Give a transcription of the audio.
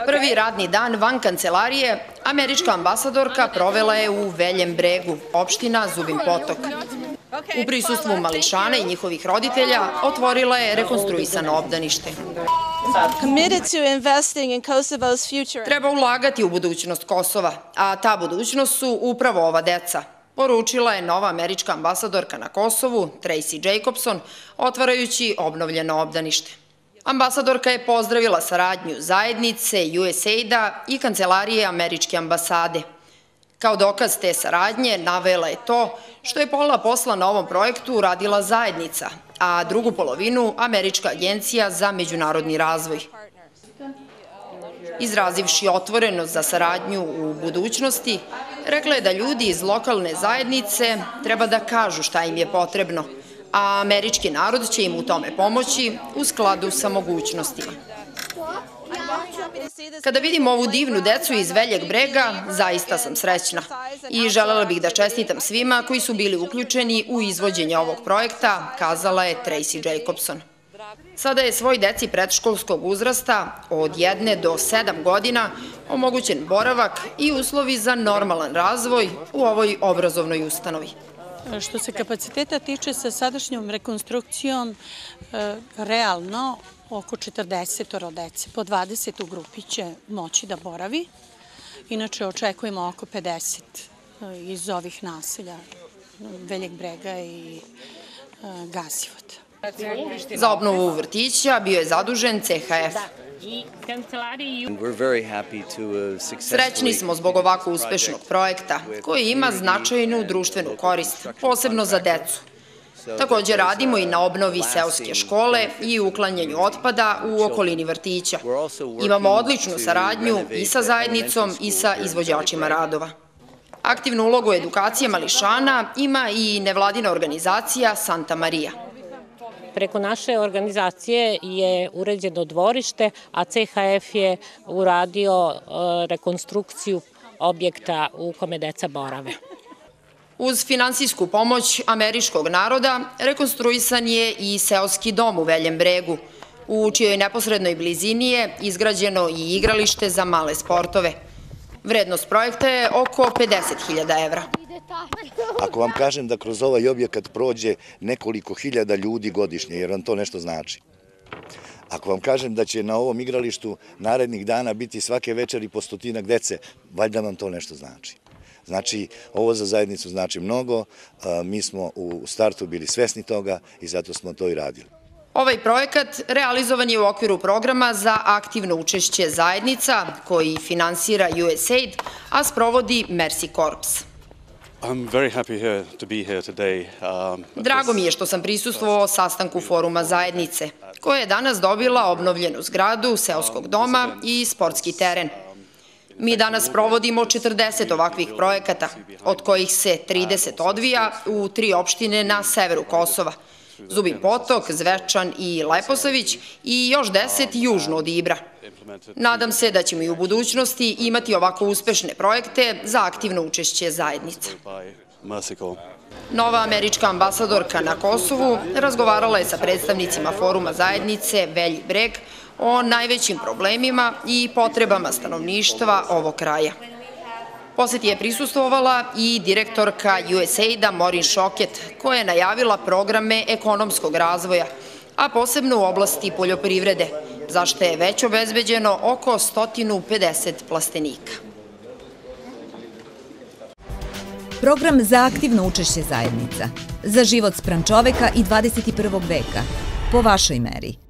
Prvi radni dan van kancelarije američka ambasadorka provela je u Veljem Bregu, opština Zubin Potok. U prisustvu mališana i njihovih roditelja otvorila je rekonstruisano obdanište. Treba ulagati u budućnost Kosova, a ta budućnost su upravo ova deca, poručila je nova američka ambasadorka na Kosovu, Tracy Jacobson, otvarajući obnovljeno obdanište. Ambasadorka je pozdravila saradnju zajednice, USAID-a i kancelarije američke ambasade. Kao dokaz te saradnje navela je to što je pola posla na ovom projektu uradila zajednica, a drugu polovinu Američka agencija za međunarodni razvoj. Izrazivši otvorenost za saradnju u budućnosti, rekla je da ljudi iz lokalne zajednice treba da kažu šta im je potrebno, a američki narod će im u tome pomoći u skladu sa mogućnostima. Kada vidim ovu divnu decu iz Veljeg Brega, zaista sam srećna i želela bih da čestitam svima koji su bili uključeni u izvođenje ovog projekta, kazala je Tracy Jacobson. Sada je svoj deci predškolskog uzrasta od 1 do 7 godina omogućen boravak i uslovi za normalan razvoj u ovoj obrazovnoj ustanovi. Što se kapaciteta tiče, sa sadašnjom rekonstrukcijom realno oko 40 dece, po 20 u grupi će moći da boravi. Inače očekujemo oko 50 iz ovih naselja Veljeg Brega i Gazivod. Za obnovu vrtića bio je zadužen CHF. Srećni smo zbog ovako uspešnog projekta koji ima značajnu društvenu korist, posebno za decu. Također radimo i na obnovi seoske škole i uklanjanju otpada u okolini vrtića. Imamo odličnu saradnju i sa zajednicom i sa izvođačima radova. Aktivnu ulogu edukacije mališana ima i nevladina organizacija Santa Maria. Preko naše organizacije je uređeno dvorište, a CHF je uradio rekonstrukciju objekta u kome deca borave. Uz finansijsku pomoć američkog naroda rekonstruisan je i seoski dom u Veljem Bregu, u čijoj neposrednoj blizini je izgrađeno i igralište za male sportove. Vrednost projekta je oko 50.000 evra. Ako vam kažem da kroz ovaj objekat prođe nekoliko hiljada ljudi godišnje, jer vam to nešto znači. Ako vam kažem da će na ovom igralištu narednih dana biti svake večeri po 100 dece, valjda vam to nešto znači. Znači, ovo za zajednicu znači mnogo, mi smo u startu bili svesni toga i zato smo to i radili. Ovaj projekat realizovan je u okviru programa za aktivno učešće zajednica koji finansira USAID, a sprovodi Mercy Corps. Drago mi je što sam prisustvovao sastanku foruma zajednice, koja je danas dobila obnovljenu zgradu seoskog doma i sportski teren. Mi danas provodimo 40 ovakvih projekata, od kojih se 30 odvija u 3 opštine na severu Kosova, Zubin Potok, Zvečan i Leposavić i još 10 južno od Ibra. Nadam se da ćemo i u budućnosti imati ovako uspešne projekte za aktivno učešće zajednica. Nova američka ambasadorka na Kosovu razgovarala je sa predstavnicima foruma zajednice Velji Breg o najvećim problemima i potrebama stanovništva ovog kraja. Poseti je prisustvovala i direktorka USAID-a Maureen Shockett, koja je najavila programe ekonomskog razvoja, a posebno u oblasti poljoprivrede, za što je već obezbeđeno oko 150 plastenika. Program za aktivno učešće zajednica. Za život spram čoveka i 21. veka. Po vašoj meri.